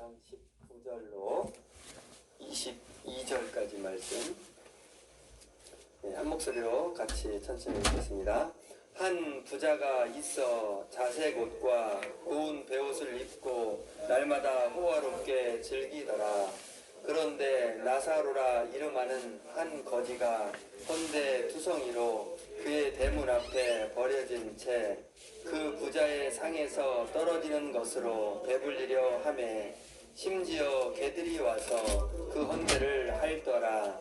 4장 19절로 22절까지 말씀 한 목소리로 같이 천천히 읽겠습니다. 한 부자가 있어 자색 옷과 고운 베옷을 입고 날마다 호화롭게 즐기더라. 그런데 나사로라 이름하는 한 거지가 헌데 투성이로 그의 대문 앞에 버려진 채 그 부자의 상에서 떨어지는 것으로 배불리려 하매 심지어 개들이 와서 그 헌데를 핥더라.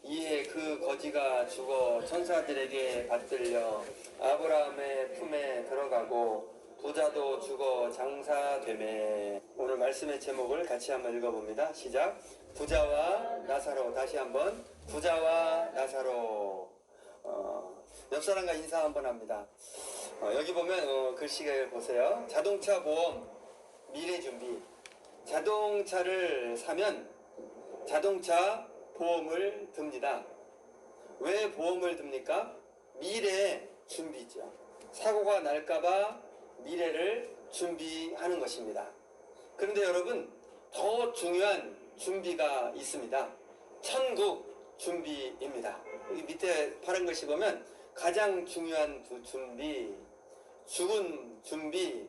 이에 그 거지가 죽어 천사들에게 받들려 아브라함의 품에 들어가고 부자도 죽어 장사되매. 오늘 말씀의 제목을 같이 한번 읽어봅니다. 시작. 부자와 나사로. 다시 한번 부자와 나사로. 옆 사람과 인사 한번 합니다. 여기 보면 글씨를 보세요. 자동차 보험 미래 준비. 자동차를 사면 자동차 보험을 듭니다. 왜 보험을 듭니까? 미래 준비죠. 사고가 날까봐 미래를 준비하는 것입니다. 그런데 여러분, 더 중요한 준비가 있습니다. 천국 준비입니다. 여기 밑에 파란 글씨 보면 가장 중요한 준비, 죽은 준비,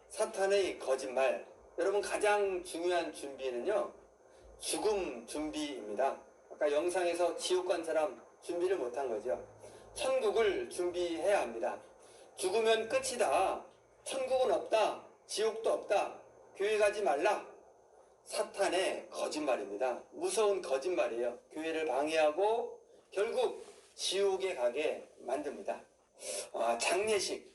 사탄의 거짓말. 여러분, 가장 중요한 준비는요, 죽음 준비입니다. 아까 영상에서 지옥 간 사람 준비를 못한 거죠. 천국을 준비해야 합니다. 죽으면 끝이다. 천국은 없다. 지옥도 없다. 교회 가지 말라. 사탄의 거짓말입니다. 무서운 거짓말이에요. 교회를 방해하고 결국 지옥에 가게 만듭니다. 장례식.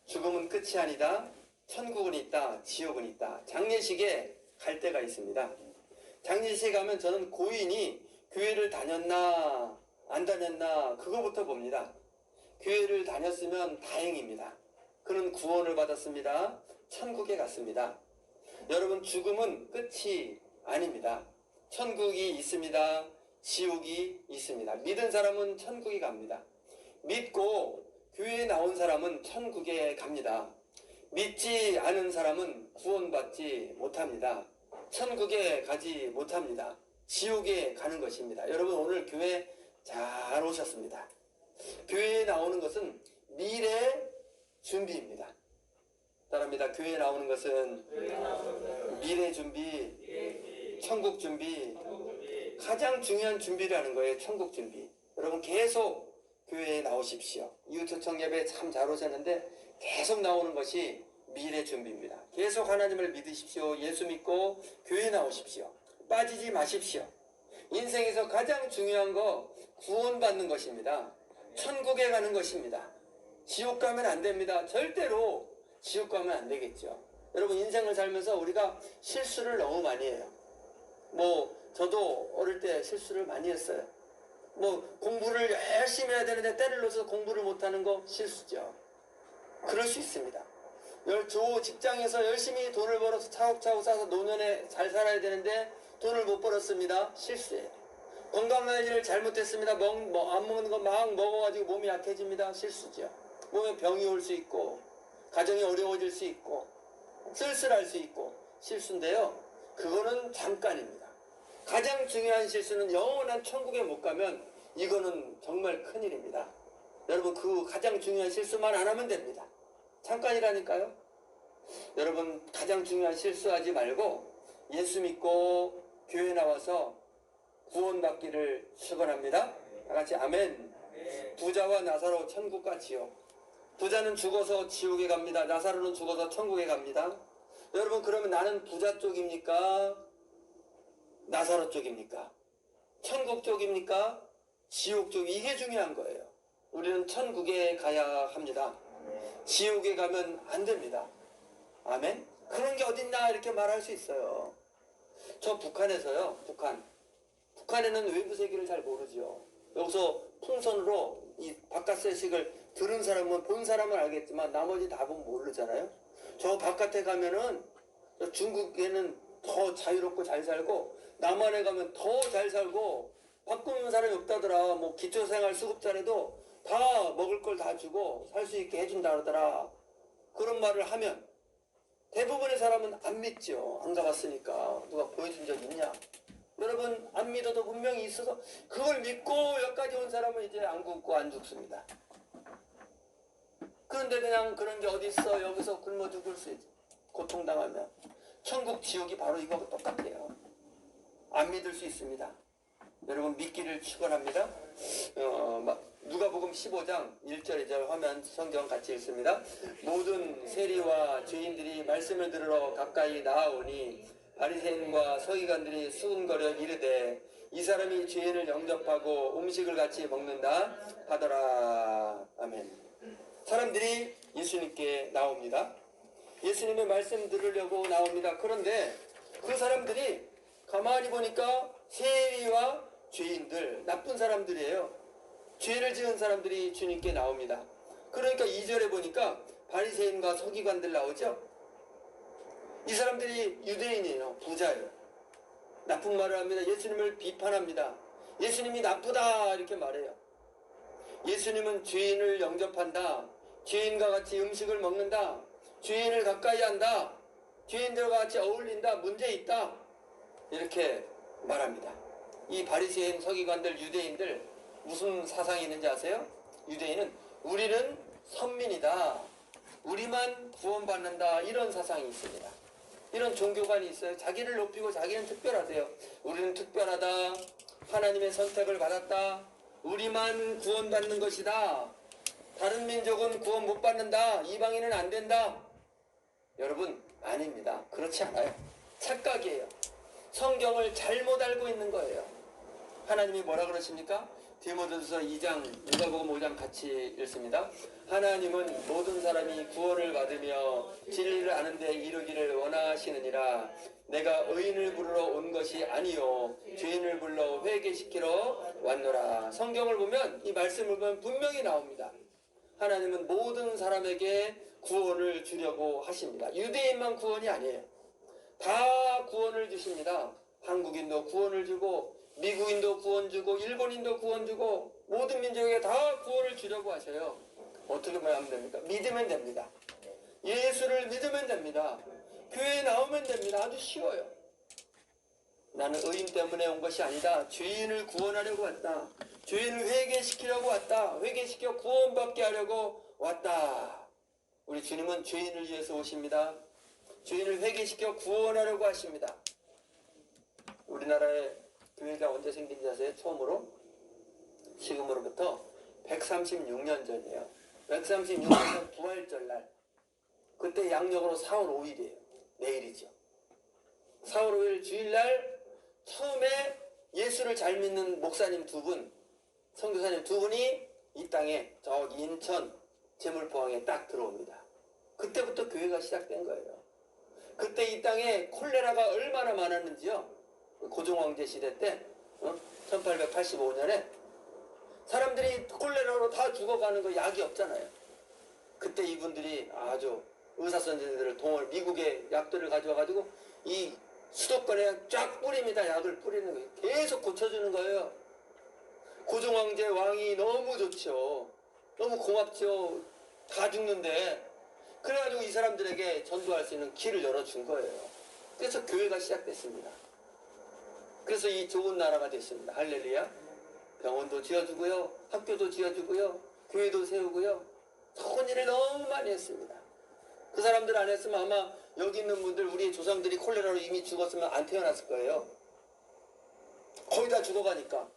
죽음은 끝이 아니다. 천국은 있다. 지옥은 있다. 장례식에 갈 때가 있습니다. 장례식에 가면 저는 고인이 교회를 다녔나 안 다녔나 그거부터 봅니다. 교회를 다녔으면 다행입니다. 그는 구원을 받았습니다. 천국에 갔습니다. 여러분, 죽음은 끝이 아닙니다. 천국이 있습니다. 지옥이 있습니다. 믿은 사람은 천국에 갑니다. 믿고 교회에 나온 사람은 천국에 갑니다. 믿지 않은 사람은 구원받지 못합니다. 천국에 가지 못합니다. 지옥에 가는 것입니다. 여러분, 오늘 교회 잘 오셨습니다. 교회에 나오는 것은 미래 준비입니다. 따라합니다. 교회에 나오는 것은 미래 준비, 천국 준비, 가장 중요한 준비라는 거예요. 천국 준비. 여러분, 계속 교회에 나오십시오. 이웃초청 예배 참 잘 오셨는데 계속 나오는 것이 미래 준비입니다. 계속 하나님을 믿으십시오. 예수 믿고 교회에 나오십시오. 빠지지 마십시오. 인생에서 가장 중요한 거 구원받는 것입니다. 천국에 가는 것입니다. 지옥 가면 안 됩니다. 절대로 지옥 가면 안 되겠죠. 여러분, 인생을 살면서 우리가 실수를 너무 많이 해요. 저도 어릴 때 실수를 많이 했어요. 공부를 열심히 해야 되는데 때를 넣어서 공부를 못하는 거 실수죠. 그럴 수 있습니다. 직장에서 열심히 돈을 벌어서 차곡차곡 쌓아서 노년에 잘 살아야 되는데 돈을 못 벌었습니다. 실수예요. 건강관리를 잘못했습니다. 안 먹는 거 막 먹어가지고 몸이 약해집니다. 실수죠. 몸에 병이 올 수 있고 가정이 어려워질 수 있고 쓸쓸할 수 있고 실수인데요. 그거는 잠깐입니다. 가장 중요한 실수는 영원한 천국에 못 가면 이거는 정말 큰일입니다. 여러분, 그 가장 중요한 실수만 안 하면 됩니다. 잠깐이라니까요. 여러분, 가장 중요한 실수하지 말고 예수 믿고 교회 나와서 구원받기를 축원합니다. 다같이 아멘. 부자와 나사로 천국과 지옥. 부자는 죽어서 지옥에 갑니다. 나사로는 죽어서 천국에 갑니다. 여러분, 그러면 나는 부자 쪽입니까? 나사로 쪽입니까? 천국 쪽입니까? 지옥 쪽. 이게 중요한 거예요. 우리는 천국에 가야 합니다. 지옥에 가면 안 됩니다. 아멘? 그런 게 어딨나 이렇게 말할 수 있어요. 저 북한에서요. 북한에는 외부 세계를 잘 모르죠. 여기서 풍선으로 이 바깥 세식을 들은 사람은 본 사람은 알겠지만 나머지 답은 모르잖아요. 저 바깥에 가면은 중국에는 더 자유롭고 잘 살고 남한에 가면 더 잘 살고 바꾸는 사람이 없다더라. 기초생활 수급자라도 다 먹을 걸 다 주고 살 수 있게 해준다 그러더라. 그런 말을 하면 대부분의 사람은 안 믿죠. 안 가봤으니까. 누가 보여준 적 있냐? 여러분, 안 믿어도 분명히 있어서 그걸 믿고 여기까지 온 사람은 이제 안 굶고 안 죽습니다. 그런데 그냥 그런 게 어디 있어? 여기서 굶어 죽을 수 있지. 고통당하면. 천국 지옥이 바로 이거하고 똑같아요. 안 믿을 수 있습니다. 여러분, 믿기를 축원합니다. 누가복음 15장 1절 2절 화면 성경 같이 읽습니다. 모든 세리와 죄인들이 말씀을 들으러 가까이 나아오니 바리새인과 서기관들이 수군거려 이르되 이 사람이 죄인을 영접하고 음식을 같이 먹는다 하더라. 아멘. 사람들이 예수님께 나옵니다. 예수님의 말씀 들으려고 나옵니다. 그런데 그 사람들이 가만히 보니까 세리와 죄인들, 나쁜 사람들이에요. 죄를 지은 사람들이 주님께 나옵니다. 그러니까 2절에 보니까 바리새인과 서기관들 나오죠. 이 사람들이 유대인이에요. 부자예요. 나쁜 말을 합니다. 예수님을 비판합니다. 예수님이 나쁘다 이렇게 말해요. 예수님은 죄인을 영접한다. 죄인과 같이 음식을 먹는다. 죄인을 가까이 한다. 죄인들과 같이 어울린다. 문제 있다. 이렇게 말합니다. 이 바리새인 서기관들 유대인들 무슨 사상이 있는지 아세요? 유대인은 우리는 선민이다. 우리만 구원받는다. 이런 사상이 있습니다. 이런 종교관이 있어요. 자기를 높이고 자기는 특별하대요. 우리는 특별하다. 하나님의 선택을 받았다. 우리만 구원받는 것이다. 다른 민족은 구원 못 받는다. 이방인은 안 된다. 여러분, 아닙니다. 그렇지 않아요. 착각이에요. 성경을 잘못 알고 있는 거예요. 하나님이 뭐라 그러십니까? 디모데후서 2장, 누가복음 5장 같이 읽습니다. 하나님은 모든 사람이 구원을 받으며 진리를 아는 데 이르기를 원하시느니라. 내가 의인을 부르러 온 것이 아니요 죄인을 불러 회개시키러 왔노라. 성경을 보면, 이 말씀을 보면 분명히 나옵니다. 하나님은 모든 사람에게 구원을 주려고 하십니다. 유대인만 구원이 아니에요. 다 구원을 주십니다. 한국인도 구원을 주고 미국인도 구원 주고 일본인도 구원 주고 모든 민족에게 다 구원을 주려고 하셔요. 어떻게 하면 됩니까? 믿으면 됩니다. 예수를 믿으면 됩니다. 교회에 나오면 됩니다. 아주 쉬워요. 나는 의인 때문에 온 것이 아니다. 죄인을 구원하려고 왔다. 죄인을 회개시키려고 왔다. 회개시켜 구원받게 하려고 왔다. 우리 주님은 죄인을 위해서 오십니다. 죄인을 회개시켜 구원하려고 하십니다. 우리나라에 교회가 언제 생긴지 아세요? 처음으로? 지금으로부터 136년 전이에요. 136년 전 부활절날. 그때 양력으로 4월 5일이에요. 내일이죠. 4월 5일 주일날 처음에 예수를 잘 믿는 목사님 두 분, 선교사님 두 분이 이 땅에 저기 인천 제물포항에 딱 들어옵니다. 그때부터 교회가 시작된 거예요. 그때 이 땅에 콜레라가 얼마나 많았는지요. 고종황제 시대 때 1885년에 사람들이 콜레라로 다 죽어가는 거 약이 없잖아요. 그때 이분들이 아주 의사선생들을 미국의 약들을 가져와가지고 이 수도권에 쫙 뿌립니다. 약을 뿌리는 거예요. 계속 고쳐주는 거예요. 고종황제 왕이 너무 좋죠. 너무 고맙죠. 다 죽는데. 그래가지고 이 사람들에게 전도할 수 있는 길을 열어준 거예요. 그래서 교회가 시작됐습니다. 그래서 이 좋은 나라가 됐습니다. 할렐루야. 병원도 지어주고요. 학교도 지어주고요. 교회도 세우고요. 좋은 일을 너무 많이 했습니다. 그 사람들 안 했으면 아마 여기 있는 분들, 우리 조상들이 콜레라로 이미 죽었으면 안 태어났을 거예요. 거의 다 죽어가니까.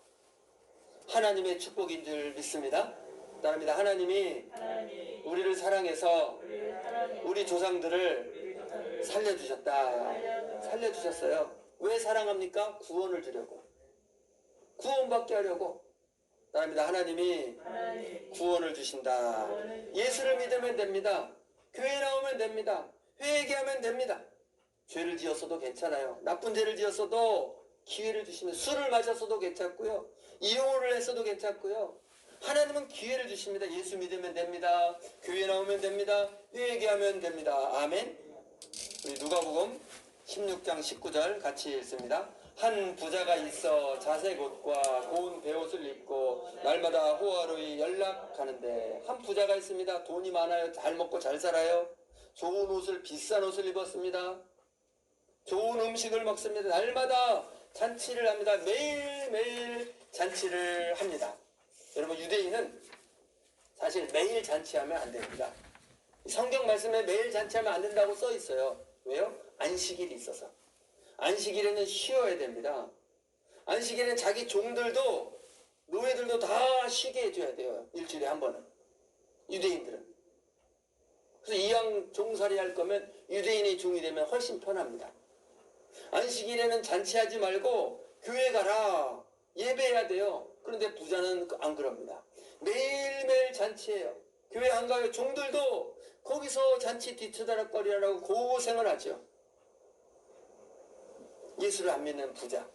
하나님의 축복인 줄 믿습니다. 따릅니다. 하나님이 우리를 사랑해서 우리 조상들을 살려주셨다. 살려주셨어요. 왜 사랑합니까? 구원을 주려고. 구원받게 하려고. 따릅니다. 하나님이 구원을 주신다. 예수를 믿으면 됩니다. 교회 나오면 됩니다. 회개하면 됩니다. 죄를 지었어도 괜찮아요. 나쁜 죄를 지었어도 기회를 주시면, 술을 마셨어도 괜찮고요. 이혼을 했어도 괜찮고요. 하나님은 기회를 주십니다. 예수 믿으면 됩니다. 교회 나오면 됩니다. 회개하면 됩니다. 아멘. 우리 누가복음 16장 19절 같이 읽습니다. 한 부자가 있어 자색 옷과 고운 베옷을 입고 날마다 호화로이 연락하는데, 한 부자가 있습니다. 돈이 많아요. 잘 먹고 잘 살아요. 좋은 옷을, 비싼 옷을 입었습니다. 좋은 음식을 먹습니다. 날마다 잔치를 합니다. 매일매일 잔치를 합니다. 여러분, 유대인은 사실 매일 잔치하면 안 됩니다. 성경 말씀에 매일 잔치하면 안 된다고 써 있어요. 왜요? 안식일이 있어서. 안식일에는 쉬어야 됩니다. 안식일에는 자기 종들도, 노예들도 다 쉬게 해줘야 돼요. 일주일에 한 번은. 유대인들은. 그래서 이왕 종살이 할 거면 유대인의 종이 되면 훨씬 편합니다. 안식일에는 잔치하지 말고 교회 가라. 예배해야 돼요. 그런데 부자는 안 그럽니다. 매일매일 잔치해요. 교회 안 가요. 종들도 거기서 잔치 뒤쳐다락거리라고 고생을 하죠. 예수를 안 믿는 부자.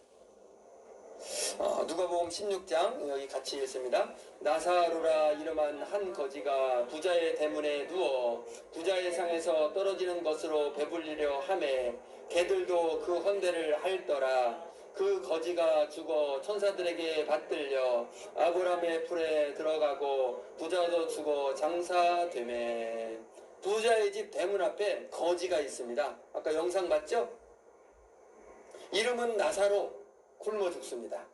누가복음 16장 여기 같이 읽습니다. 나사로라 이름한 한 거지가 부자의 대문에 누워 부자의 상에서 떨어지는 것으로 배불리려 하매 개들도 그 헌대를 할더라. 그 거지가 죽어 천사들에게 받들려 아브라함의 풀에 들어가고 부자도 죽어 장사되매. 부자의 집 대문 앞에 거지가 있습니다. 아까 영상 봤죠? 이름은 나사로. 굶어 죽습니다.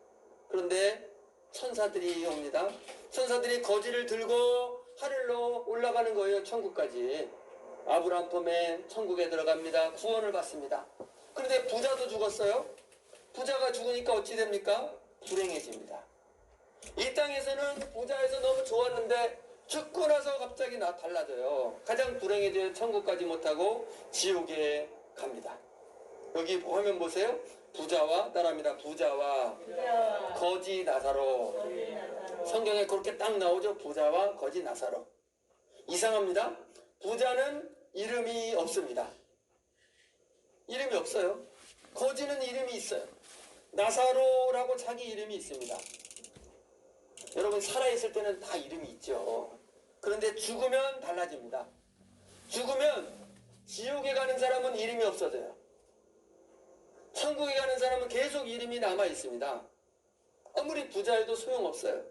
그런데 천사들이 옵니다. 천사들이 거지를 들고 하늘로 올라가는 거예요. 천국까지. 아브라함 품에 천국에 들어갑니다. 구원을 받습니다. 그런데 부자도 죽었어요. 부자가 죽으니까 어찌 됩니까? 불행해집니다. 이 땅에서는 부자에서 너무 좋았는데 죽고 나서 갑자기 달라져요. 가장 불행해져 천국까지 못하고 지옥에 갑니다. 여기 화면 보세요. 부자와 따라합니다. 부자와 거지 나사로. 성경에 그렇게 딱 나오죠. 부자와 거지 나사로. 이상합니다. 부자는 이름이 없습니다. 이름이 없어요. 거지는 이름이 있어요. 나사로라고 자기 이름이 있습니다. 여러분, 살아있을 때는 다 이름이 있죠. 그런데 죽으면 달라집니다. 죽으면 지옥에 가는 사람은 이름이 없어져요. 천국에 가는 사람은 계속 이름이 남아 있습니다. 아무리 부자여도 소용없어요.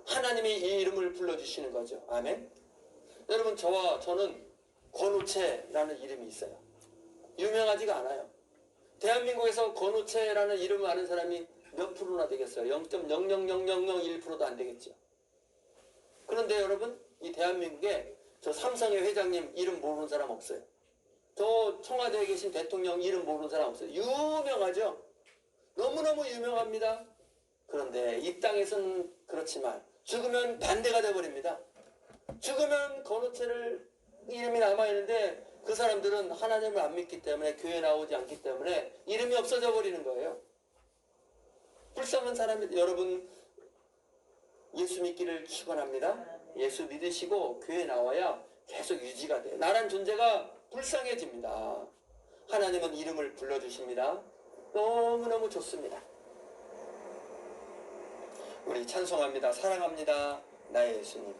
하나님이 이 이름을 불러주시는 거죠. 아멘. 여러분, 저는 권우채라는 이름이 있어요. 유명하지가 않아요. 대한민국에서 권우채라는 이름을 아는 사람이 몇 프로나 되겠어요? 0.00001%도 안 되겠죠. 그런데 여러분, 이 대한민국에 저 삼성의 회장님 이름 모르는 사람 없어요. 저 청와대에 계신 대통령 이름 모르는 사람 없어요. 유명하죠? 너무너무 유명합니다. 그런데 이 땅에서는 그렇지만 죽으면 반대가 돼버립니다. 죽으면 건우체를 이름이 남아있는데 그 사람들은 하나님을 안 믿기 때문에 교회 나오지 않기 때문에 이름이 없어져 버리는 거예요. 불쌍한 사람이 여러분, 예수 믿기를 축원합니다. 예수 믿으시고 교회 나와야 계속 유지가 돼요. 나란 존재가 불쌍해집니다. 하나님은 이름을 불러주십니다. 너무너무 좋습니다. 우리 찬송합니다. 사랑합니다. 나의 예수님.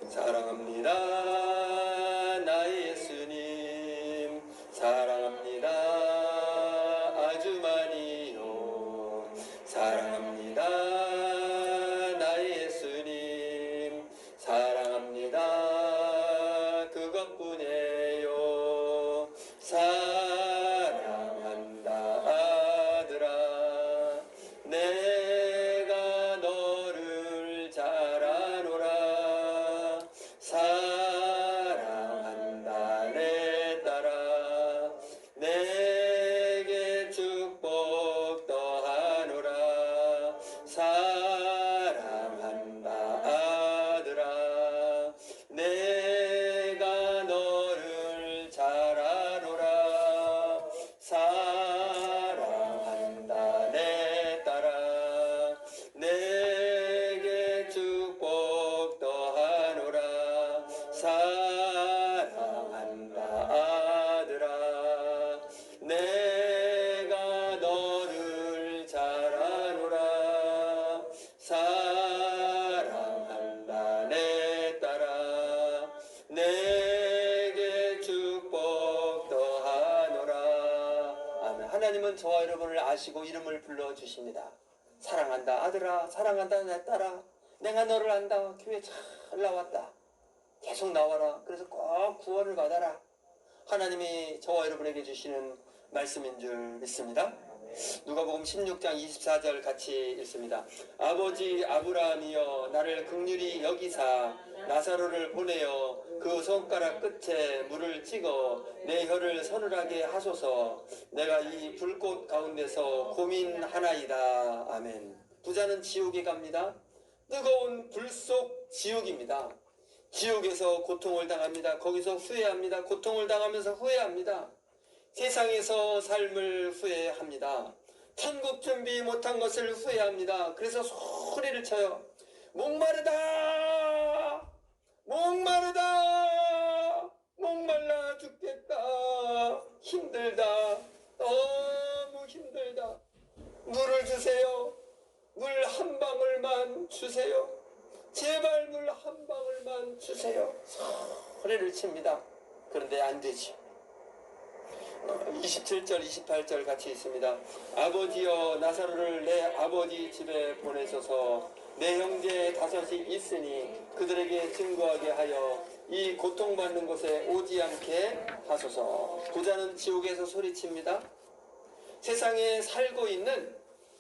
사랑합니다. 나의 예수님. 사랑합니다. 아주 많이요. 사랑합니다. 나의 예수님. 사랑합니다. 그것뿐이에요. 사랑한다 아들아. 내가 너를 잘 아노라. 사랑한다 내 딸아. 내게 축복 더하노라. 사랑한다 아들아. 내가 너를 잘 아노라. 사랑한다 내 딸아. 내게 축복 더하노라. 사랑한다 아들아. 내가 너를 잘 아노라. 사랑한다 내 딸아. 내게 축복 더하노라. 아멘. 하나님은 저와 여러분을 아시고 이름을 불러주십니다. 사랑한다 아들아. 사랑한다 내 딸아. 내가 너를 안다. 교회 잘 나왔다. 계속 나와라. 그래서 꼭 구원을 받아라. 하나님이 저와 여러분에게 주시는 말씀인 줄 믿습니다. 누가복음 16장 24절 같이 읽습니다. 아버지 아브라함이여 나를 긍휼히 여기사 나사로를 보내어 그 손가락 끝에 물을 찍어 내 혀를 서늘하게 하소서. 내가 이 불꽃 가운데서 고민하나이다. 아멘. 부자는 지옥에 갑니다. 뜨거운 불 속 지옥입니다. 지옥에서 고통을 당합니다. 거기서 후회합니다. 고통을 당하면서 후회합니다. 세상에서 삶을 후회합니다. 천국 준비 못한 것을 후회합니다. 그래서 소리를 쳐요. 목마르다! 목마르다! 목말라 죽겠다. 힘들다. 너무 힘들다. 물을 주세요. 물 한 방울만 주세요. 제발 물 한 방울만 주세요. 소리를 칩니다. 그런데 안 되지. 27절 28절 같이 있습니다. 아버지여 나사로를 내 아버지 집에 보내소서. 내 형제 다섯이 있으니 그들에게 증거하게 하여 이 고통받는 곳에 오지 않게 하소서. 부자는 지옥에서 소리칩니다. 세상에 살고 있는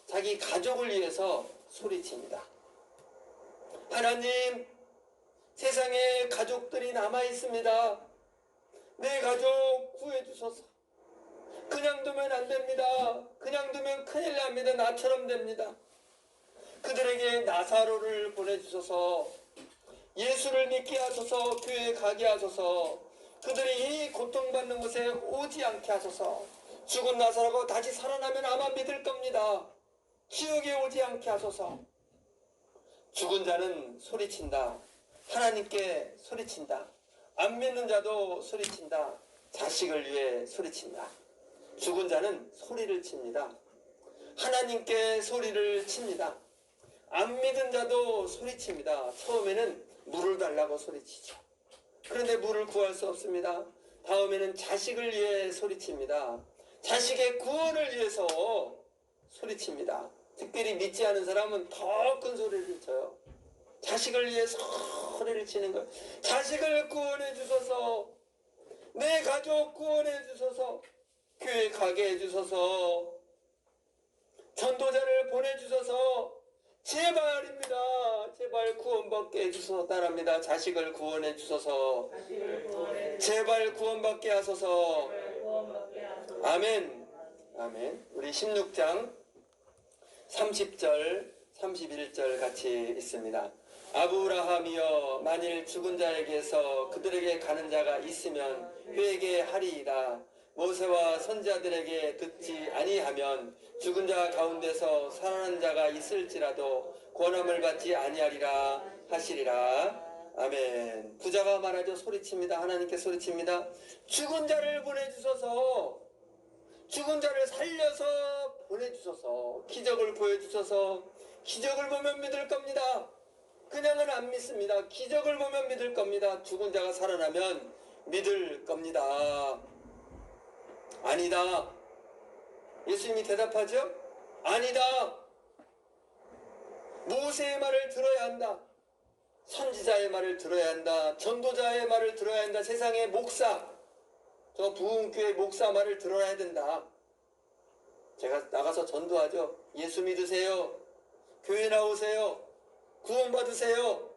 자기 가족을 위해서 소리칩니다. 하나님, 세상에 가족들이 남아 있습니다. 내 가족 구해주소서. 그냥 두면 안 됩니다. 그냥 두면 큰일 납니다. 나처럼 됩니다. 그들에게 나사로를 보내주소서. 예수를 믿게 하소서. 교회에 가게 하소서. 그들이 이 고통받는 곳에 오지 않게 하소서. 죽은 나사로가 다시 살아나면 아마 믿을 겁니다. 지옥에 오지 않게 하소서. 죽은 자는 소리친다. 하나님께 소리친다. 안 믿는 자도 소리친다. 자식을 위해 소리친다. 죽은 자는 소리를 칩니다. 하나님께 소리를 칩니다. 안 믿은 자도 소리칩니다. 처음에는 물을 달라고 소리치죠. 그런데 물을 구할 수 없습니다. 다음에는 자식을 위해 소리칩니다. 자식의 구원을 위해서 소리칩니다. 특별히 믿지 않은 사람은 더 큰 소리를 쳐요. 자식을 위해 소리를 치는 것. 자식을 구원해 주소서. 내 가족 구원해 주소서. 교회 가게 해주소서. 전도자를 보내주소서. 제발입니다. 제발 구원받게 해주소서. 따라합니다. 자식을 구원해 주소서. 제발 구원받게 하소서. 아멘. 아멘. 우리 16장 30절 31절 같이 있습니다. 아브라함이여 만일 죽은 자에게서 그들에게 가는 자가 있으면 회개하리이다. 모세와 선지자들에게 듣지 아니하면 죽은 자 가운데서 살아난 자가 있을지라도 권함을 받지 아니하리라 하시리라. 아멘. 부자가 말하죠. 소리칩니다. 하나님께 소리칩니다. 죽은 자를 보내주소서. 죽은 자를 살려서 보내주소서. 기적을 보여주소서. 기적을 보면 믿을 겁니다. 그냥은 안 믿습니다. 기적을 보면 믿을 겁니다. 죽은 자가 살아나면 믿을 겁니다. 아니다. 예수님이 대답하죠. 아니다. 모세의 말을 들어야 한다. 선지자의 말을 들어야 한다. 전도자의 말을 들어야 한다. 세상의 목사, 저 부흥교회 목사 말을 들어야 된다. 제가 나가서 전도하죠. 예수 믿으세요. 교회 나오세요. 구원 받으세요.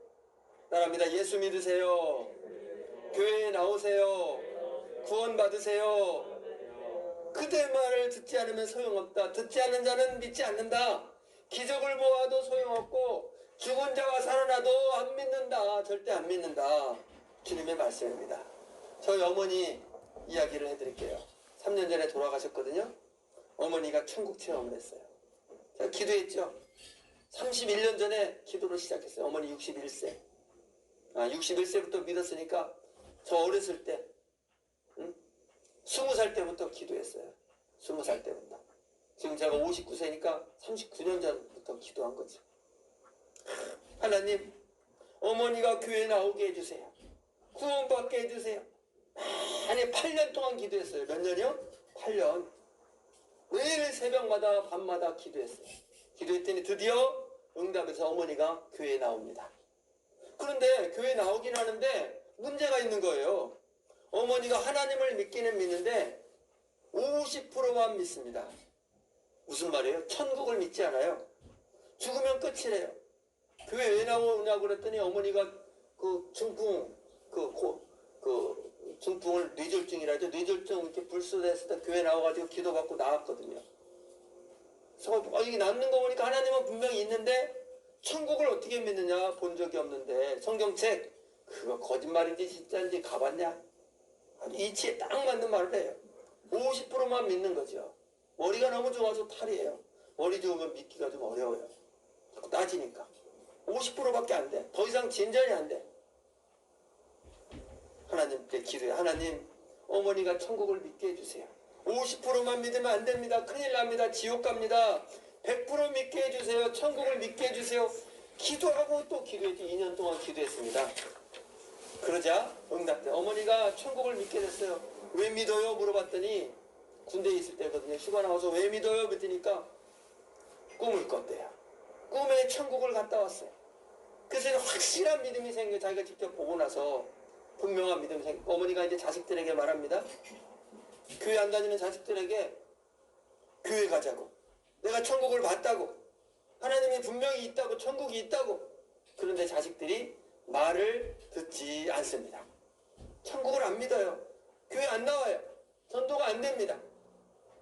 따라합니다. 예수 믿으세요. 교회에 나오세요. 구원 받으세요. 그대 말을 듣지 않으면 소용없다. 듣지 않는 자는 믿지 않는다. 기적을 보아도 소용없고 죽은 자가 살아나도 안 믿는다. 절대 안 믿는다. 주님의 말씀입니다. 저희 어머니 이야기를 해드릴게요. 3년 전에 돌아가셨거든요. 어머니가 천국 체험을 했어요. 제가 기도했죠. 31년 전에 기도를 시작했어요. 어머니 61세. 61세부터 믿었으니까 저 어렸을 때 20살 때부터 기도했어요. 20살 때부터. 지금 제가 59세니까 39년 전부터 기도한 거죠. 하나님, 어머니가 교회 나오게 해주세요. 구원받게 해주세요. 아니 8년 동안 기도했어요. 몇 년이요? 8년. 매일 새벽마다 밤마다 기도했어요. 기도했더니 드디어 응답해서 어머니가 교회에 나옵니다. 그런데 교회 나오긴 하는데 문제가 있는 거예요. 어머니가 하나님을 믿기는 믿는데 50%만 믿습니다. 무슨 말이에요? 천국을 믿지 않아요. 죽으면 끝이래요. 교회 왜 나오냐고 그랬더니 어머니가 그 중풍, 중풍을 뇌졸중이라죠. 뇌졸중 이렇게 불쏘됐을 때 교회 나와가지고 기도받고 나왔거든요. 그래서 이게 낫는 거 보니까 하나님은 분명히 있는데 천국을 어떻게 믿느냐 본 적이 없는데 성경책 그거 거짓말인지 진짜인지 가봤냐? 이치에 딱 맞는 말을 해요. 50%만 믿는 거죠. 머리가 너무 좋아서 탈이에요. 머리 좋으면 믿기가 좀 어려워요. 자꾸 따지니까. 50%밖에 안 돼. 더 이상 진전이 안 돼. 하나님께 기도해. 하나님, 어머니가 천국을 믿게 해주세요. 50%만 믿으면 안 됩니다. 큰일 납니다. 지옥 갑니다. 100% 믿게 해주세요. 천국을 믿게 해주세요. 기도하고 또 기도했지. 2년 동안 기도했습니다. 그러자 응답돼. 어머니가 천국을 믿게 됐어요. 왜 믿어요? 물어봤더니 군대에 있을 때거든요. 휴가 나와서 왜 믿어요? 그랬더니까 꿈을 꿨대요. 꿈에 천국을 갔다 왔어요. 그래서 확실한 믿음이 생겨. 자기가 직접 보고 나서 분명한 믿음이 생겨. 어머니가 이제 자식들에게 말합니다. 교회 안 다니는 자식들에게 교회 가자고. 내가 천국을 봤다고. 하나님이 분명히 있다고. 천국이 있다고. 그런데 자식들이 말을 듣지 않습니다. 천국을 안 믿어요. 교회 안 나와요. 전도가 안 됩니다.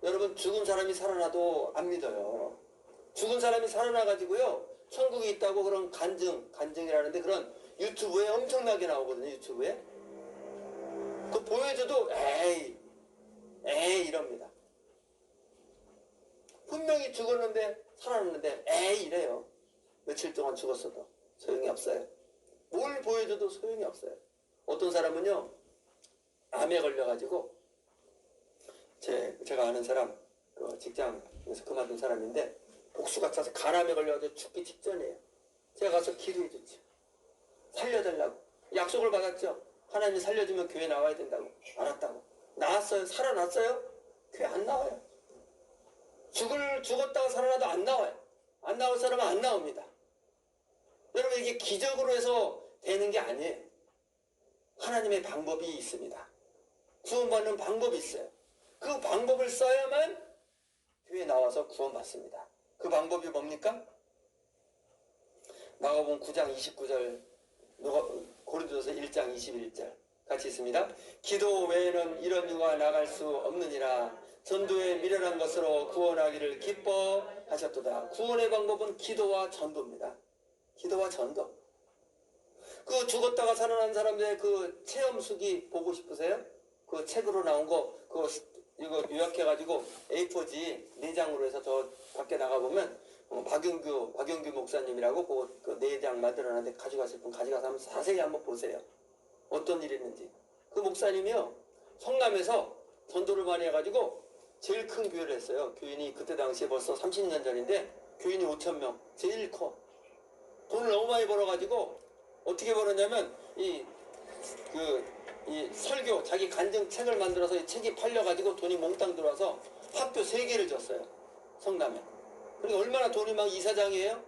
여러분 죽은 사람이 살아나도 안 믿어요. 죽은 사람이 살아나가지고요. 천국이 있다고 그런 간증이라는데 그런 유튜브에 엄청나게 나오거든요. 유튜브에. 그거 보여줘도 에이 이럽니다. 분명히 죽었는데 살아났는데 에이 이래요. 며칠 동안 죽었어도 소용이 없어요. 뭘 보여줘도 소용이 없어요. 어떤 사람은요. 암에 걸려가지고 제가 아는 사람 그 직장에서 그만둔 사람인데 복수가 차서 간암에 걸려가지고 죽기 직전이에요. 제가 가서 기도해 줬죠. 살려달라고. 약속을 받았죠. 하나님이 살려주면 교회 나와야 된다고. 알았다고. 나왔어요. 살아났어요. 교회 안 나와요. 죽었다가 살아나도 안 나와요. 안 나올 사람은 안 나옵니다. 여러분 이게 기적으로 해서 되는 게 아니에요. 하나님의 방법이 있습니다. 구원받는 방법이 있어요. 그 방법을 써야만 교회에 나와서 구원받습니다. 그 방법이 뭡니까? 마가복음 9장 29절, 고린도서 1장 21절 같이 있습니다. 기도 외에는 이런 유가 나갈 수 없느니라. 전도에 미련한 것으로 구원하기를 기뻐하셨도다. 구원의 방법은 기도와 전도입니다. 기도와 전도. 그 죽었다가 살아난 사람들의 그 체험수기 보고 싶으세요? 그 책으로 나온 거, 이거 요약해가지고 A4지 4장으로 해서 저 밖에 나가보면 박영규 목사님이라고 그 4장 만들어놨는데 가져가실 분 가져가서 한번 자세히 한번 보세요. 어떤 일이 있는지. 그 목사님이요. 성남에서 전도를 많이 해가지고 제일 큰 교회를 했어요. 교인이 그때 당시에 벌써 30년 전인데 교인이 5,000명. 제일 커. 돈을 너무 많이 벌어가지고 어떻게 벌었냐면 이 설교 자기 간증 책을 만들어서 이 책이 팔려가지고 돈이 몽땅 들어와서 학교 3개를 줬어요. 성남에. 그리고 얼마나 돈이 막 이사장이에요?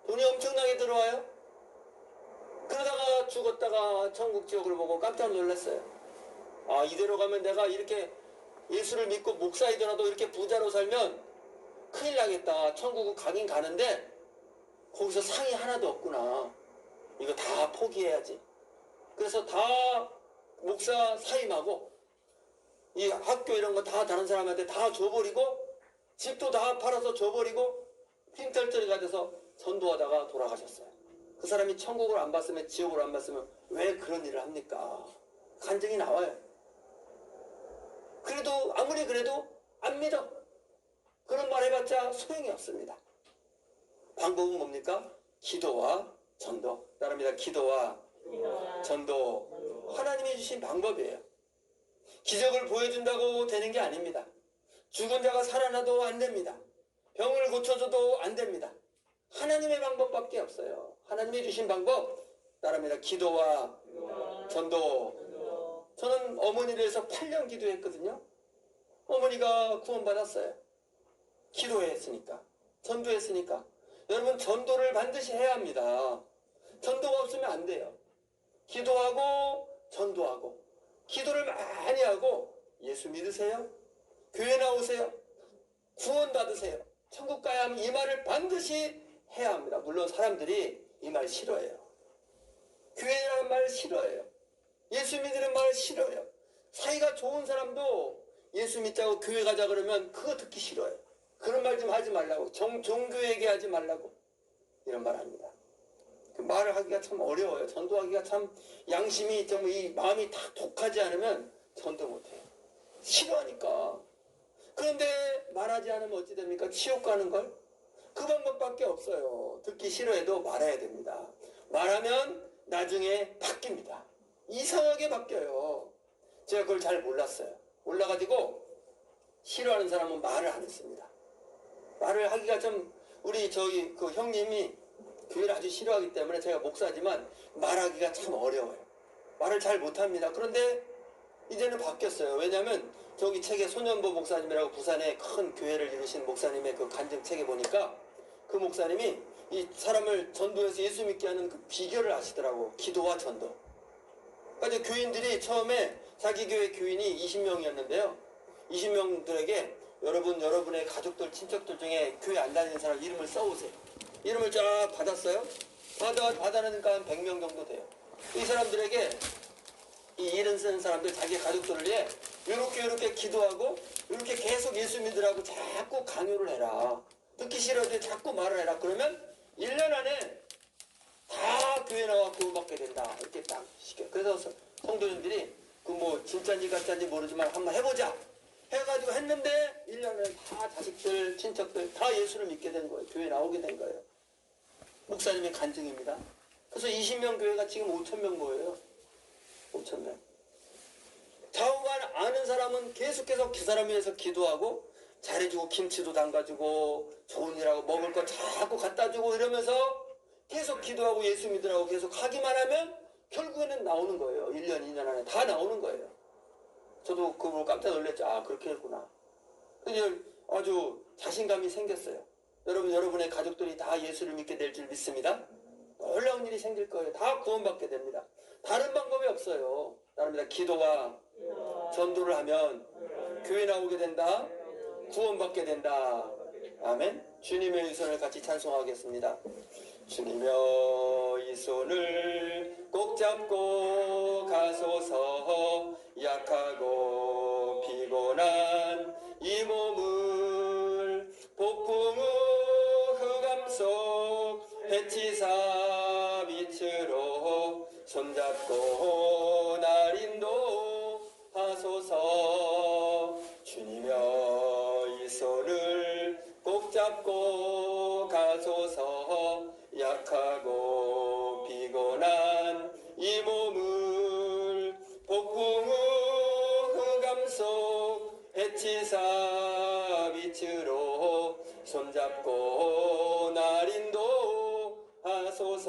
돈이 엄청나게 들어와요. 그러다가 죽었다가 천국 지옥을 보고 깜짝 놀랐어요. 아, 이대로 가면 내가 이렇게 예수를 믿고 목사이더라도 이렇게 부자로 살면 큰일 나겠다. 천국은 가긴 가는데 거기서 상이 하나도 없구나. 이거 다 포기해야지. 그래서 다 목사 사임하고 이 학교 이런 거 다 다른 사람한테 다 줘버리고 집도 다 팔아서 줘버리고 핑털터리가 돼서 전도하다가 돌아가셨어요. 그 사람이 천국을 안 봤으면 지옥을 안 봤으면 왜 그런 일을 합니까? 간증이 나와요. 그래도 아무리 그래도 안 믿어. 그런 말 해봤자 소용이 없습니다. 방법은 뭡니까? 기도와 전도. 따릅니다. 기도와 전도. 하나님이 주신 방법이에요. 기적을 보여준다고 되는 게 아닙니다. 죽은 자가 살아나도 안 됩니다. 병을 고쳐줘도 안 됩니다. 하나님의 방법밖에 없어요. 하나님이 주신 방법 따릅니다. 기도와 전도. 저는 어머니를 해서 8년 기도했거든요. 어머니가 구원받았어요. 기도했으니까. 전도했으니까. 여러분 전도를 반드시 해야 합니다. 전도가 없으면 안 돼요. 기도하고 전도하고 기도를 많이 하고 예수 믿으세요. 교회 나오세요. 구원 받으세요. 천국 가야 하면 이 말을 반드시 해야 합니다. 물론 사람들이 이 말 싫어해요. 교회라는 말 싫어해요. 예수 믿으는 말 싫어해요. 사이가 좋은 사람도 예수 믿자고 교회 가자 그러면 그거 듣기 싫어요. 그런 말 좀 하지 말라고. 종교 얘기하지 말라고. 이런 말 합니다. 그 말을 하기가 참 어려워요. 전도하기가 참 양심이 좀 이 마음이 다 독하지 않으면 전도 못해요. 싫어하니까. 그런데 말하지 않으면 어찌 됩니까? 지옥 가는 걸? 그 방법밖에 없어요. 듣기 싫어해도 말해야 됩니다. 말하면 나중에 바뀝니다. 이상하게 바뀌어요. 제가 그걸 잘 몰랐어요. 몰라가지고 싫어하는 사람은 말을 안 했습니다. 말을 하기가 좀 우리 저희 그 형님이 교회를 아주 싫어하기 때문에 제가 목사지만 말하기가 참 어려워요. 말을 잘 못합니다. 그런데 이제는 바뀌었어요. 왜냐하면 저기 책에 손현보 목사님이라고 부산에 큰 교회를 이루신 목사님의 그 간증 책에 보니까 그 목사님이 이 사람을 전도해서 예수 믿게 하는 그 비결을 아시더라고. 기도와 전도. 그러니까 교인들이 처음에 자기 교회 교인이 20명이었는데요. 20명들에게 여러분의 가족들, 친척들 중에 교회 안 다니는 사람 이름을 써오세요. 이름을 쫙 받았어요. 받아내니까 한 100명 정도 돼요. 이 사람들에게 이 이름 쓰는 사람들 자기 가족들을 위해 이렇게 기도하고 이렇게 계속 예수 믿으라고 자꾸 강요를 해라. 듣기 싫어도 자꾸 말을 해라. 그러면 1년 안에 다 교회 나와 구원받게 된다. 이렇게 딱 시켜. 그래서 성도님들이 그 뭐 진짜인지 가짜인지 모르지만 한번 해보자. 해가지고 했는데 1년 안에 다 자식들, 친척들 다 예수를 믿게 된 거예요. 교회 나오게 된 거예요. 목사님의 간증입니다. 그래서 20명 교회가 지금 5,000명 모여요. 5,000명. 좌우간 아는 사람은 계속해서 그 사람 위해서 기도하고 잘해주고 김치도 담가주고 좋은 일하고 먹을 거 자꾸 갖다주고 이러면서 계속 기도하고 예수 믿으라고 계속 하기만 하면 결국에는 나오는 거예요. 1년, 2년 안에 다 나오는 거예요. 저도 그걸 깜짝 놀랐죠. 아, 그렇게 했구나. 이제 아주 자신감이 생겼어요. 여러분의 가족들이 다 예수를 믿게 될 줄 믿습니다. 놀라운 일이 생길 거예요. 다 구원받게 됩니다. 다른 방법이 없어요. 다릅니다. 기도와 전도를 하면 교회 나오게 된다. 구원받게 된다. 아멘. 주님의 이 손을 같이 찬송하겠습니다. 주님여 이 손을 꼭 잡고 가소서. 약하고 피곤한 이 몸을 폭풍우 흑암 속 해치사 빛으로 손잡고 날 인도하소서. 주님여 이 손을 꼭 잡고 가소서. 약하고 피곤한 이 몸을 폭풍우 흑암 속 해치사 빛으로 손잡고 날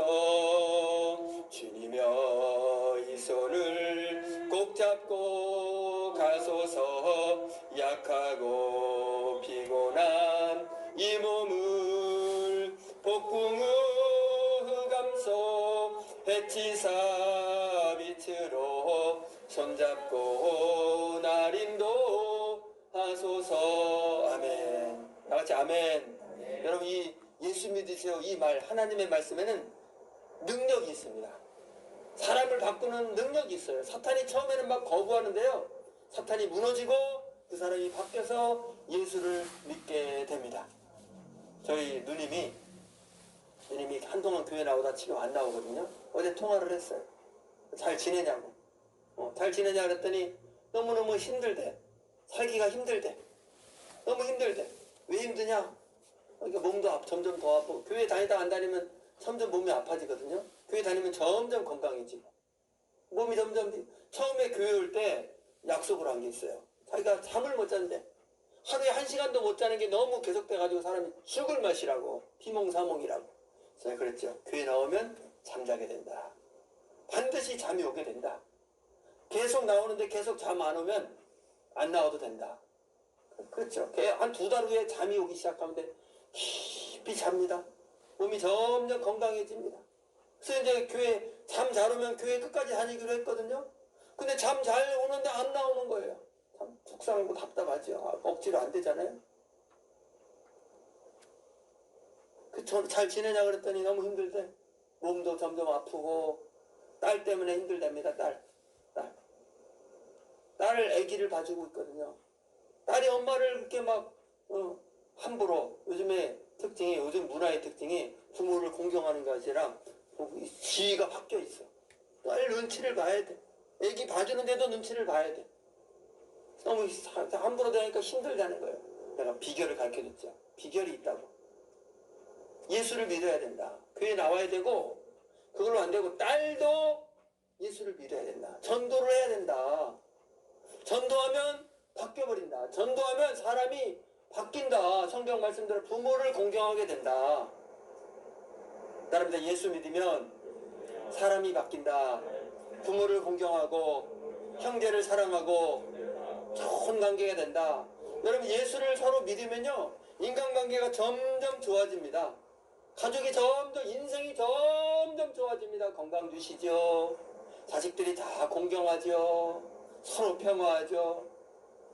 인도하소서. 주님여 이 손을 꼭 잡고 가소서. 약하고 피곤한 이 몸을 폭풍우 흑암 속 해치사 빛으로 손잡고 날 인도하소서. 아멘. 다같이 아멘. 아멘. 여러분 이 예수 믿으세요 이 말 하나님의 말씀에는 능력이 있습니다. 사람을 바꾸는 능력이 있어요. 사탄이 처음에는 막 거부하는데요. 사탄이 무너지고 그 사람이 바뀌어서 예수를 믿게 됩니다. 저희 누님이 한동안 교회 나오다 지금 안 나오거든요. 어제 통화를 했어요. 잘 지내냐고. 잘 지내냐 그랬더니 너무너무 힘들대. 살기가 힘들대. 너무 힘들대. 왜 힘드냐? 그러니까 몸도 점점 더 아프고 교회 다니다 안 다니면 점점 몸이 아파지거든요. 교회 다니면 점점 건강해지고 몸이 점점 처음에 교회 올 때 약속을 한 게 있어요. 자기가 잠을 못 잤는데 하루에 1시간도 못 자는 게 너무 계속돼가지고 사람이 죽을 맛이라고 비몽사몽이라고 제가 그랬죠. 교회 나오면 잠자게 된다. 반드시 잠이 오게 된다. 계속 나오는데 계속 잠 안 오면 안 나와도 된다. 그렇죠. 한 2달 후에 잠이 오기 시작하면 깊이 잡니다. 몸이 점점 건강해집니다. 그래서 이제 교회 잠 잘 오면 교회 끝까지 다니기로 했거든요. 근데 잠 잘 오는데 안 나오는 거예요. 참 속상하고 답답하죠. 억지로 안 되잖아요. 잘 지내냐 그랬더니 너무 힘들대. 몸도 점점 아프고 딸 때문에 힘들답니다. 딸을 아기를 봐주고 있거든요. 딸이 엄마를 그렇게 막 함부로 요즘 문화의 특징이 부모를 공경하는 것이 아니라 지위가 바뀌어 있어. 딸 눈치를 봐야 돼. 아기 봐주는데도 눈치를 봐야 돼. 너무 함부로 되니까 힘들다는 거예요. 내가 비결을 가르쳐줬죠. 비결이 있다고. 예수를 믿어야 된다. 교회 나와야 되고 그걸로 안 되고 딸도 예수를 믿어야 된다. 전도를 해야 된다. 전도하면 바뀌어버린다. 전도하면 사람이 바뀐다. 성경 말씀대로 부모를 공경하게 된다. 따릅니다. 예수 믿으면 사람이 바뀐다. 부모를 공경하고 형제를 사랑하고 좋은 관계가 된다. 여러분 예수를 서로 믿으면요 인간관계가 점점 좋아집니다. 가족이 인생이 점점 좋아집니다. 건강 주시죠. 자식들이 다 공경하죠. 서로 평화하죠.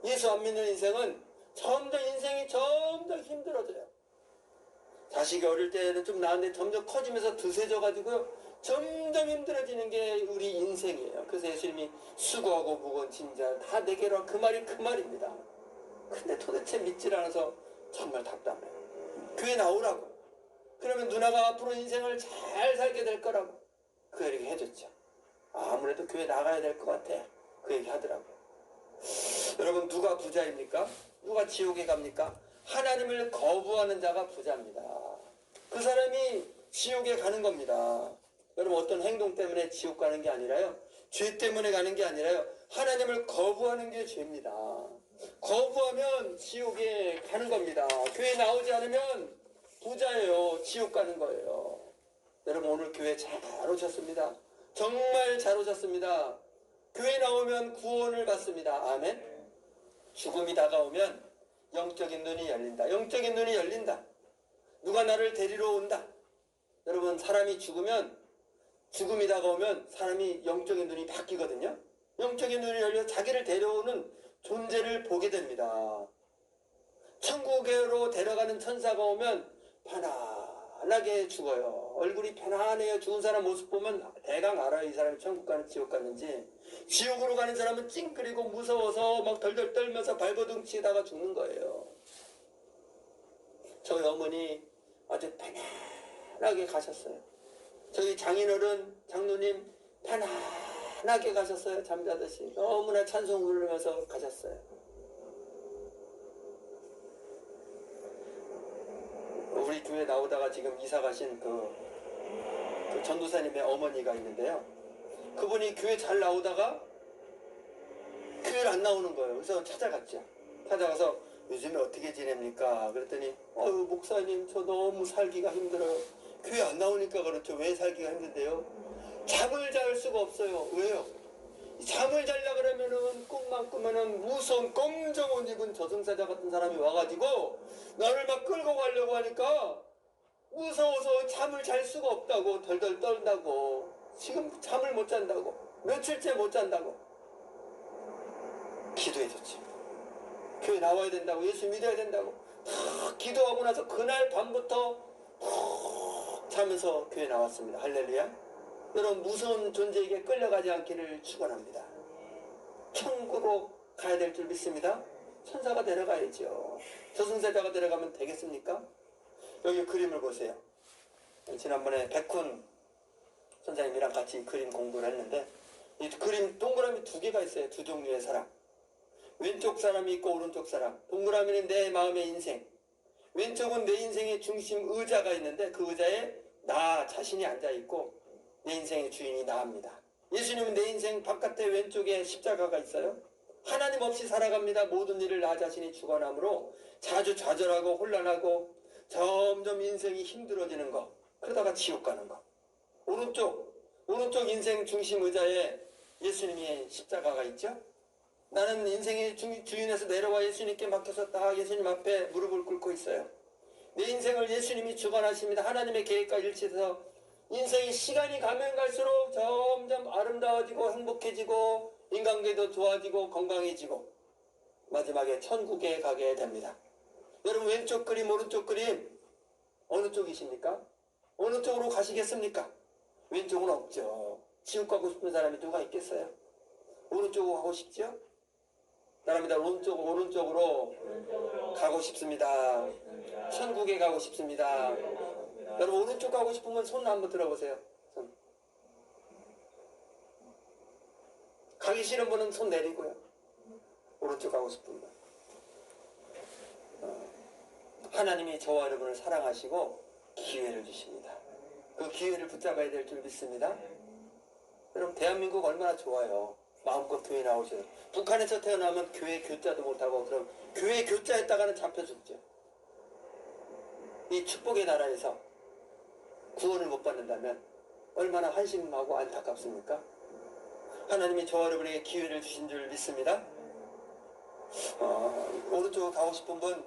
예수 안 믿는 인생은 인생이 점점 힘들어져요. 자식이 어릴 때는 좀 나은데 점점 커지면서 드세져가지고 점점 힘들어지는 게 우리 인생이에요. 그래서 예수님이 수고하고 무거운 짐자 다 내게로 그 말이 그 말입니다. 근데 도대체 믿질 않아서 정말 답답해요. 교회 나오라고. 그러면 누나가 앞으로 인생을 잘 살게 될 거라고 그 얘기 해줬죠. 아무래도 교회 나가야 될 것 같아. 그 얘기 하더라고요. 여러분 누가 부자입니까? 누가 지옥에 갑니까? 하나님을 거부하는 자가 부자입니다. 그 사람이 지옥에 가는 겁니다. 여러분 어떤 행동 때문에 지옥 가는 게 아니라요. 죄 때문에 가는 게 아니라요. 하나님을 거부하는 게 죄입니다. 거부하면 지옥에 가는 겁니다. 교회 나오지 않으면 부자예요. 지옥 가는 거예요. 여러분 오늘 교회 잘 오셨습니다. 정말 잘 오셨습니다. 교회 나오면 구원을 받습니다. 아멘. 죽음이 다가오면 영적인 눈이 열린다. 영적인 눈이 열린다. 누가 나를 데리러 온다. 여러분 사람이 죽음이 다가오면 사람이 영적인 눈이 바뀌거든요. 영적인 눈이 열려 자기를 데려오는 존재를 보게 됩니다. 천국으로 데려가는 천사가 오면 편안하게 죽어요. 얼굴이 편안해요. 죽은 사람 모습 보면 대강 알아요. 이 사람이 천국 가는 지옥 갔는지. 지옥으로 가는 사람은 찡그리고 무서워서 막 덜덜 떨면서 발버둥 치다가 죽는 거예요. 저희 어머니 아주 편안하게 가셨어요. 저희 장로님 편안하게 가셨어요. 잠자듯이 너무나 찬송 부르면서 가셨어요. 우리 교회 나오다가 지금 이사 가신 그 전도사님의 어머니가 있는데요. 그분이 교회 잘 나오다가 교회를 안 나오는 거예요. 그래서 찾아갔죠. 찾아가서 요즘에 어떻게 지냅니까? 그랬더니 목사님 저 너무 살기가 힘들어요. 교회 안 나오니까 그렇죠. 왜 살기가 힘든데요? 잠을 잘 수가 없어요. 왜요? 잠을 자려 그러면은 꿈만 꾸면은 무서운 검정 옷 입은 저승사자 같은 사람이 와가지고 나를 막 끌고 가려고 하니까 무서워서 잠을 잘 수가 없다고 덜덜 떨다고 지금 잠을 못 잔다고 며칠째 못 잔다고 기도해줬지. 교회 나와야 된다고 예수 믿어야 된다고 다 기도하고 나서 그날 밤부터 푹 자면서 교회 나왔습니다. 할렐루야. 여러분 무서운 존재에게 끌려가지 않기를 축원합니다. 천국으로 가야 될 줄 믿습니다. 천사가 데려가야죠. 저승사자가 데려가면 되겠습니까? 여기 그림을 보세요. 지난번에 백훈 선생님이랑 같이 그림 공부를 했는데 이 그림 동그라미 두 개가 있어요. 두 종류의 사람. 왼쪽 사람이 있고 오른쪽 사람. 동그라미는 내 마음의 인생. 왼쪽은 내 인생의 중심 의자가 있는데 그 의자에 나 자신이 앉아있고 내 인생의 주인이 나입니다. 예수님은 내 인생 바깥에 왼쪽에 십자가가 있어요. 하나님 없이 살아갑니다. 모든 일을 나 자신이 주관함으로 자주 좌절하고 혼란하고 점점 인생이 힘들어지는 거. 그러다가 지옥 가는 거. 오른쪽 인생 중심 의자에 예수님의 십자가가 있죠. 나는 인생의 주인에서 내려와 예수님께 맡겨서 딱 예수님 앞에 무릎을 꿇고 있어요. 내 인생을 예수님이 주관하십니다. 하나님의 계획과 일치해서 인생이 시간이 가면 갈수록 점점 아름다워지고 행복해지고 인간관계도 좋아지고 건강해지고 마지막에 천국에 가게 됩니다. 여러분 왼쪽 그림 오른쪽 그림 어느 쪽이십니까? 어느 쪽으로 가시겠습니까? 왼쪽은 없죠. 지옥 가고 싶은 사람이 누가 있겠어요? 오른쪽으로 가고 싶죠? 따라합니다. 오른쪽으로 가고 싶습니다. 천국에 가고 싶습니다. 여러분 오른쪽 가고 싶으면 손 한번 들어보세요. 손. 가기 싫은 분은 손 내리고요. 오른쪽 가고 싶은 분. 하나님이 저와 여러분을 사랑하시고 기회를 주십니다. 그 기회를 붙잡아야 될 줄 믿습니다. 여러분 대한민국 얼마나 좋아요. 마음껏 교회 나오셔요. 북한에서 태어나면 교회 교자도 못하고 그럼 교회 교자했다가는 잡혀 죽죠. 이 축복의 나라에서 구원을 못 받는다면 얼마나 한심하고 안타깝습니까? 하나님이 저와 여러분에게 기회를 주신 줄 믿습니다. 오른쪽으로 가고 싶은 분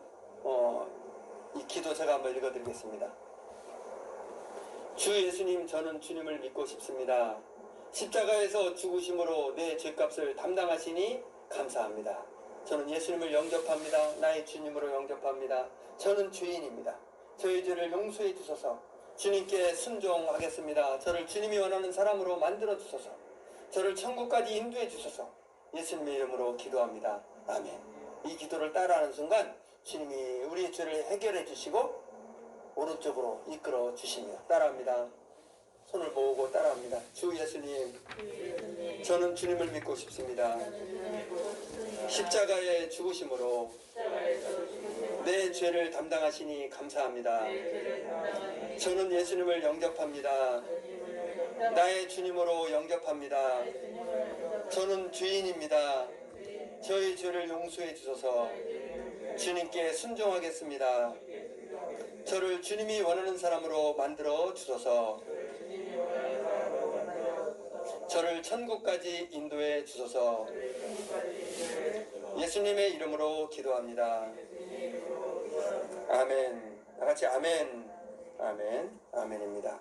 이 기도 제가 한번 읽어드리겠습니다. 주 예수님, 저는 주님을 믿고 싶습니다. 십자가에서 죽으심으로 내 죄값을 담당하시니 감사합니다. 저는 예수님을 영접합니다. 나의 주님으로 영접합니다. 저는 죄인입니다. 저의 죄를 용서해 주소서. 주님께 순종하겠습니다. 저를 주님이 원하는 사람으로 만들어 주소서. 저를 천국까지 인도해 주소서. 예수님의 이름으로 기도합니다. 아멘. 이 기도를 따라하는 순간 주님이 우리의 죄를 해결해 주시고 오른쪽으로 이끌어 주시며 따라합니다. 손을 모으고 따라합니다. 주 예수님, 저는 주님을 믿고 싶습니다. 십자가의 죽으심으로 내 죄를 담당하시니 감사합니다. 저는 예수님을 영접합니다. 나의 주님으로 영접합니다. 저는 죄인입니다. 저의 죄를 용서해 주소서. 주님께 순종하겠습니다. 저를 주님이 원하는 사람으로 만들어 주소서. 저를 천국까지 인도해 주소서. 예수님의 이름으로 기도합니다. 아멘. 다 같이 아멘. 아멘. 아멘입니다.